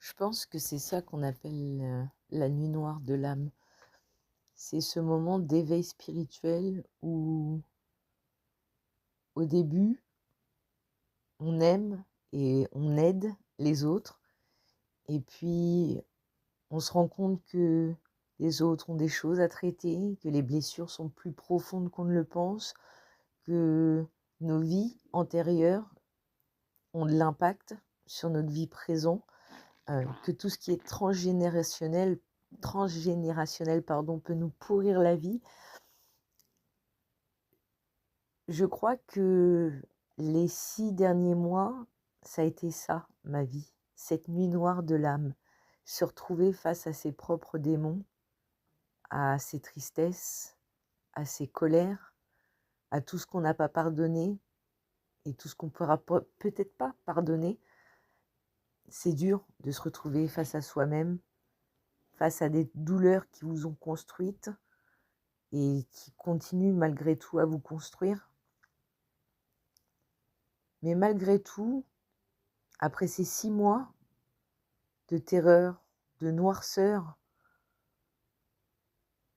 Je pense que c'est ça qu'on appelle la nuit noire de l'âme. C'est ce moment d'éveil spirituel où, au début, on aime et on aide les autres. Et puis, on se rend compte que les autres ont des choses à traiter, que les blessures sont plus profondes qu'on ne le pense, que nos vies antérieures ont de l'impact sur notre vie présente, que tout ce qui est transgénérationnel pardon, peut nous pourrir la vie. Je crois que les 6 derniers mois, ça a été ça, ma vie. Cette nuit noire de l'âme. Se retrouver face à ses propres démons, à ses tristesses, à ses colères, à tout ce qu'on n'a pas pardonné et tout ce qu'on ne pourra peut-être pas pardonner. C'est dur de se retrouver face à soi-même, face à des douleurs qui vous ont construite et qui continuent malgré tout à vous construire. Mais malgré tout, après ces 6 mois de terreur, de noirceur,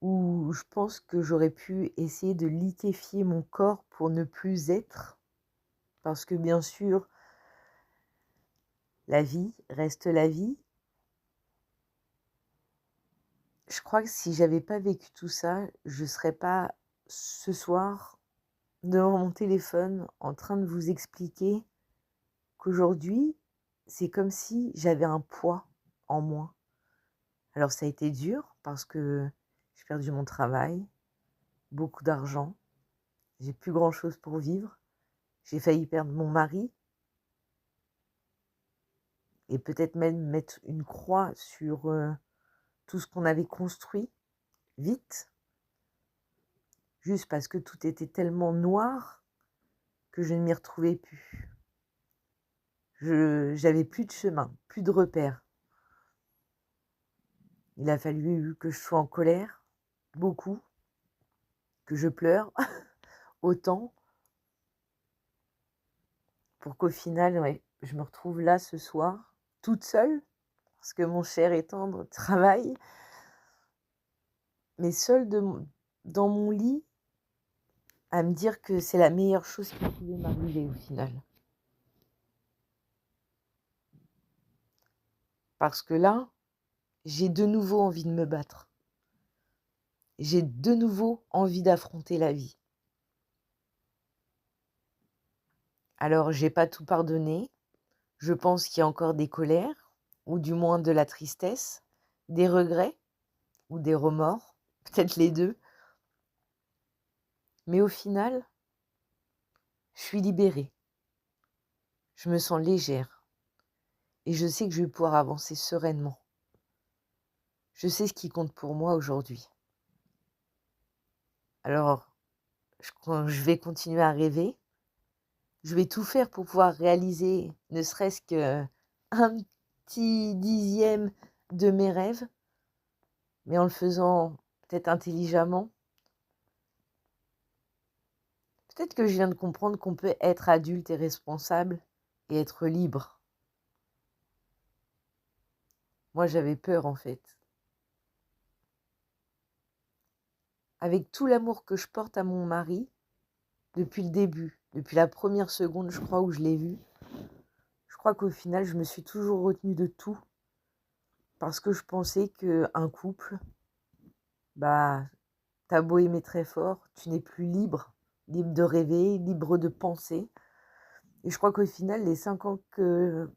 où je pense que j'aurais pu essayer de liquéfier mon corps pour ne plus être, parce que bien sûr, la vie reste la vie. Je crois que si j'avais pas vécu tout ça, je serais pas ce soir devant mon téléphone en train de vous expliquer qu'aujourd'hui, c'est comme si j'avais un poids en moins. Alors ça a été dur parce que j'ai perdu mon travail, beaucoup d'argent, j'ai plus grand-chose pour vivre, j'ai failli perdre mon mari et peut-être même mettre une croix sur tout ce qu'on avait construit vite, juste parce que tout était tellement noir que je ne m'y retrouvais plus. J'avais plus de chemin, plus de repères. Il a fallu que je sois en colère, beaucoup, que je pleure autant, pour qu'au final, ouais, je me retrouve là ce soir, toute seule, parce que mon cher et tendre travaille, mais seule dans mon lit, à me dire que c'est la meilleure chose qui pouvait m'arriver au final. Parce que là, j'ai de nouveau envie de me battre. J'ai de nouveau envie d'affronter la vie. Alors, j'ai pas tout pardonné. Je pense qu'il y a encore des colères, ou du moins de la tristesse, des regrets, ou des remords, peut-être les deux. Mais au final, je suis libérée. Je me sens légère. Et je sais que je vais pouvoir avancer sereinement. Je sais ce qui compte pour moi aujourd'hui. Alors, je vais continuer à rêver. Je vais tout faire pour pouvoir réaliser ne serait-ce qu'un petit dixième de mes rêves, mais en le faisant peut-être intelligemment. Peut-être que je viens de comprendre qu'on peut être adulte et responsable et être libre. Moi, j'avais peur en fait. Avec tout l'amour que je porte à mon mari, depuis le début, depuis la première seconde, je crois, où je l'ai vu, je crois qu'au final, je me suis toujours retenue de tout parce que je pensais qu'un couple, bah, t'as beau aimer très fort, tu n'es plus libre, libre de rêver, libre de penser. Et je crois qu'au final, les 5 ans que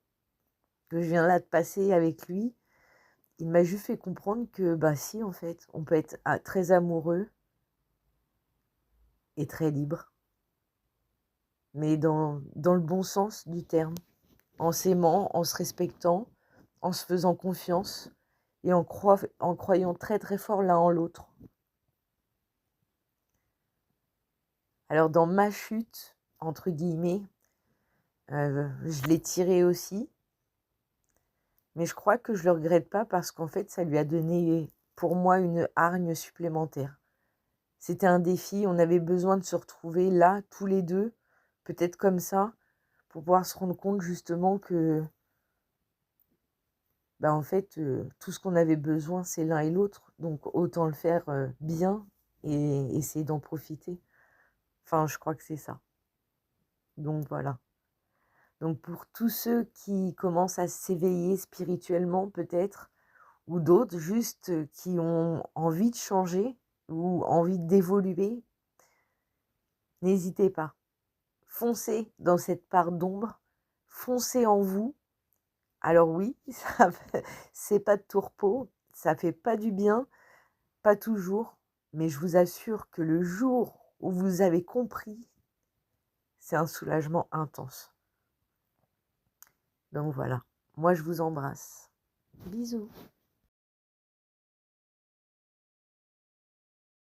je viens là de passer avec lui, il m'a juste fait comprendre que, bah si, en fait, on peut être très amoureux et très libre, mais dans le bon sens du terme, en s'aimant, en se respectant, en se faisant confiance et en croyant très très fort l'un en l'autre. Alors dans ma chute, entre guillemets, je l'ai tiré aussi, mais je crois que je le regrette pas parce qu'en fait, ça lui a donné pour moi une hargne supplémentaire. C'était un défi, on avait besoin de se retrouver là, tous les deux, peut-être comme ça, pour pouvoir se rendre compte justement que bah, en fait, tout ce qu'on avait besoin, c'est l'un et l'autre, donc autant le faire, bien et essayer d'en profiter. Enfin, je crois que c'est ça. Donc voilà. Donc pour tous ceux qui commencent à s'éveiller spirituellement peut-être, ou d'autres juste, qui ont envie de changer ou envie d'évoluer, n'hésitez pas. Foncez dans cette part d'ombre, foncez en vous. Alors oui, c'est pas de tourpeau, ça fait pas du bien, pas toujours, mais je vous assure que le jour où vous avez compris, c'est un soulagement intense. Donc voilà, moi je vous embrasse. Bisous.